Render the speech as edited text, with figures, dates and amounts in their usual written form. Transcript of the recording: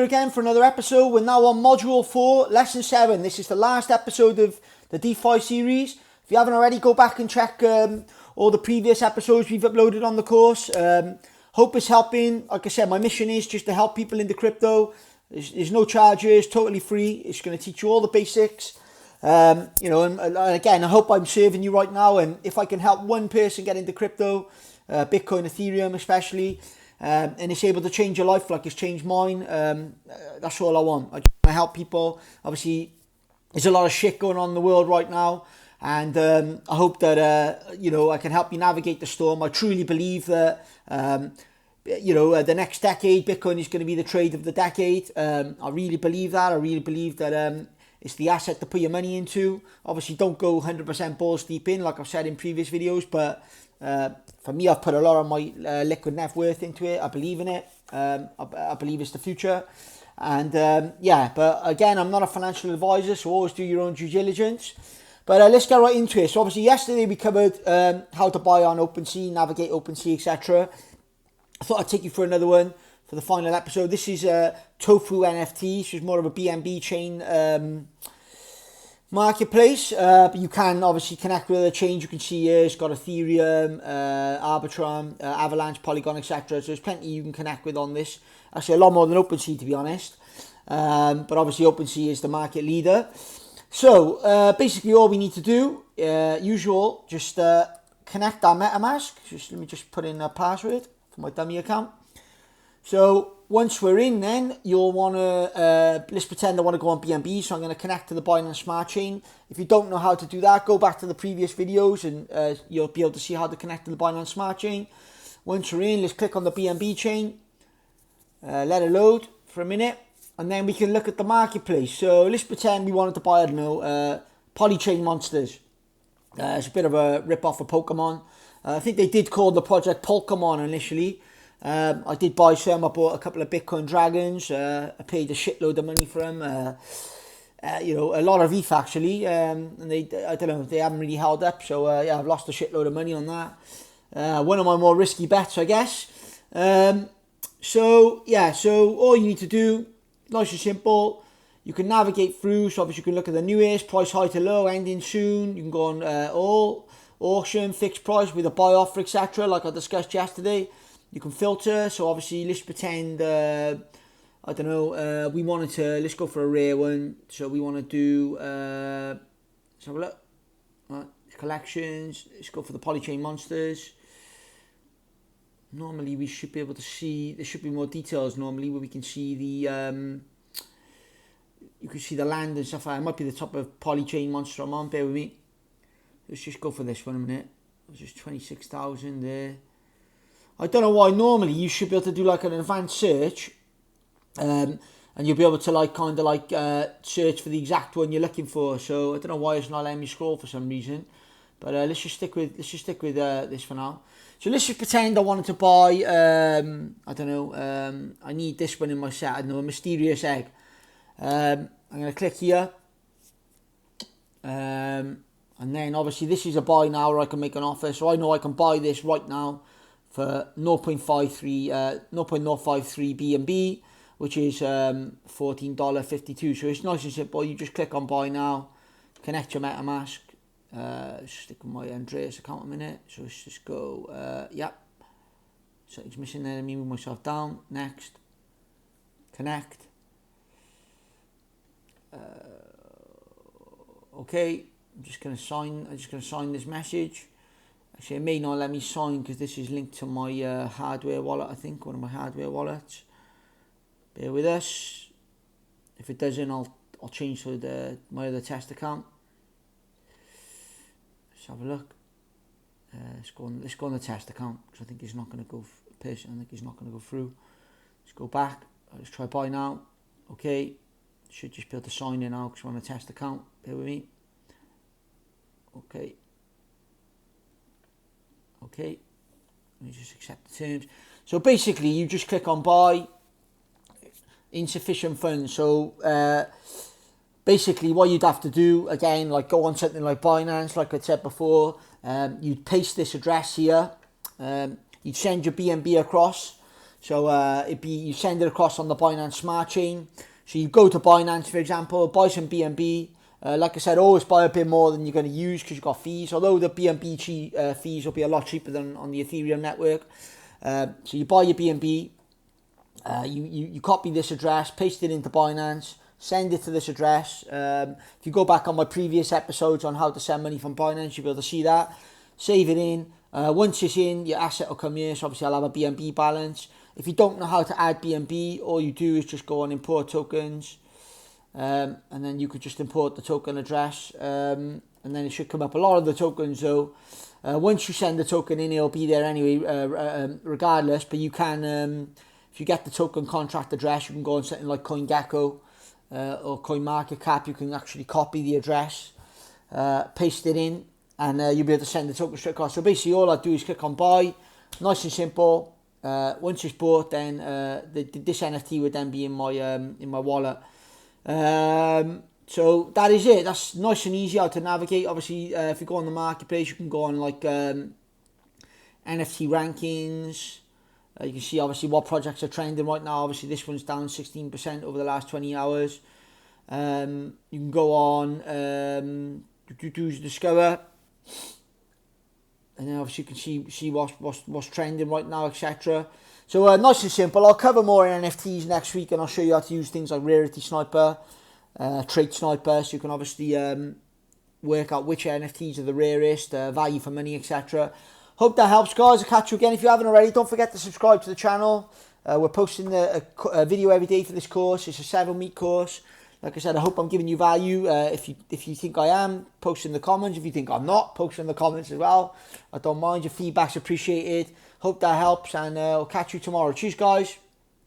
Again for another episode. We're now on module 4, lesson 7. This is the last episode of the DeFi series. If you haven't already, go back and check all the previous episodes we've uploaded on the course. Hope it's helping. Like I said, my mission is just to help people into crypto. There's no charges, totally free. It's going to teach you all the basics. And again, I hope I'm serving you right now. And if I can help one person get into crypto, Bitcoin, Ethereum especially, and it's able to change your life like it's changed mine, that's all I want. I just want to help people. Obviously, there's a lot of shit going on in the world right now, and I hope that I can help you navigate the storm. I truly believe that the next decade Bitcoin is going to be the trade of the decade. I really believe that. I really believe that it's the asset to put your money into. Obviously, don't go 100% balls deep in, like I've said in previous videos, but for me, I've put a lot of my liquid net worth into it. I believe in it. I believe it's the future. And but again, I'm not a financial advisor, so always do your own due diligence. But let's get right into it. So obviously, yesterday we covered how to buy on OpenSea, navigate OpenSea, etc. I thought I'd take you for another one for the final episode. This is TofuNFT, which is more of a BNB chain marketplace, but you can obviously connect with other chains. You can see here it's got Ethereum, Arbitrum, Avalanche, Polygon, etc. So there's plenty you can connect with on this. Actually, a lot more than OpenSea, to be honest. But obviously, OpenSea is the market leader. So basically, all we need to do, usual, just connect our MetaMask. Let me just put in a password for my dummy account. So once we're in, then you'll want to, let's pretend I want to go on BNB, so I'm going to connect to the Binance Smart Chain. If you don't know how to do that, go back to the previous videos and you'll be able to see how to connect to the Binance Smart Chain. Once you're in, let's click on the BNB chain, let it load for a minute, and then we can look at the marketplace. So let's pretend we wanted to buy, I don't know, Polychain Monsters. It's a bit of a rip-off of Pokemon. I think they did call the project Pokemon initially. I did buy some. I bought a couple of Bitcoin Dragons. I paid a shitload of money for them. A lot of ETH actually. And I don't know, they haven't really held up. So I've lost a shitload of money on that. One of my more risky bets, I guess. So all you need to do, nice and simple. You can navigate through. So obviously you can look at the newest, price high to low, ending soon. You can go on all, auction, fixed price with a buy offer, etc. Like I discussed yesterday. You can filter, so obviously let's pretend, let's go for a rare one. So we want to do, let's have a look, right, collections, let's go for the Polychain Monsters. Normally we should be able to see, there should be more details normally where we can see the, you can see the land and stuff. It might be the top of Polychain Monster I'm on, bear with me. Let's just go for this one a minute. It's just 26,000 there. I don't know why normally you should be able to do like an advanced search and you'll be able to search for the exact one you're looking for. So I don't know why it's not letting me scroll for some reason, but let's just stick with this for now. So let's just pretend I wanted to buy I need this one in my set. I don't know, a mysterious egg. I'm going to click here, and then obviously this is a buy now, or I can make an offer. So I know I can buy this right now for 0.53 BNB, which is $14.52. So it's nice and simple. You just click on buy now, connect your MetaMask. Stick with my Andreas account a minute. So let's just go, So it's missing there. Let me move myself down. Next, connect. Okay, I'm just gonna sign this message. Actually, it may not let me sign because this is linked to my hardware wallet, I think, one of my hardware wallets. Bear with us. If it doesn't, I'll change to my other test account. Let's have a look. Let's go on the test account because I think it's not going to go. I think it's not going to go through. Let's go back. Let's try buy now. Okay, should just be able to sign in now because we're on a test account. Bear with me. Okay. Okay, let me just accept the terms. So basically, you just click on buy, insufficient funds. So basically, what you'd have to do, again, like go on something like Binance, like I said before, you'd paste this address here, you'd send your BNB across. So it'd be, you send it across on the Binance Smart Chain. So you go to Binance, for example, buy some BNB. Like I said, always buy a bit more than you're going to use because you've got fees. Although the BNB fees will be a lot cheaper than on the Ethereum network. So you buy your BNB, you copy this address, paste it into Binance, send it to this address. If you go back on my previous episodes on how to send money from Binance, you'll be able to see that. Save it in. Once it's in, your asset will come here. So obviously I'll have a BNB balance. If you don't know how to add BNB, all you do is just go on import tokens. And then you could just import the token address. And then it should come up. A lot of the tokens though, once you send the token in, it'll be there anyway, regardless. But you can, if you get the token contract address, you can go on something like CoinGecko or CoinMarketCap. You can actually copy the address, paste it in, and you'll be able to send the token straight across. So basically all I do is click on buy, nice and simple. Once it's bought, then this NFT would then be in my wallet. So that is it. That's nice and easy how to navigate. Obviously, if you go on the marketplace, you can go on like NFT rankings. You can see obviously what projects are trending right now. Obviously, this one's down 16% over the last 20 hours. You can go on discover, and then obviously you can see what's trending right now, etc. So nice and simple. I'll cover more NFTs next week, and I'll show you how to use things like Rarity Sniper, Trait Sniper, so you can obviously work out which NFTs are the rarest, value for money, etc. Hope that helps, guys. I'll catch you again. If you haven't already, don't forget to subscribe to the channel. We're posting a video every day for this course. It's a 7-week course. Like I said, I hope I'm giving you value. If you think I am, post in the comments. If you think I'm not, post in the comments as well. I don't mind. Your feedback's appreciated. Hope that helps, and I'll catch you tomorrow. Cheers, guys.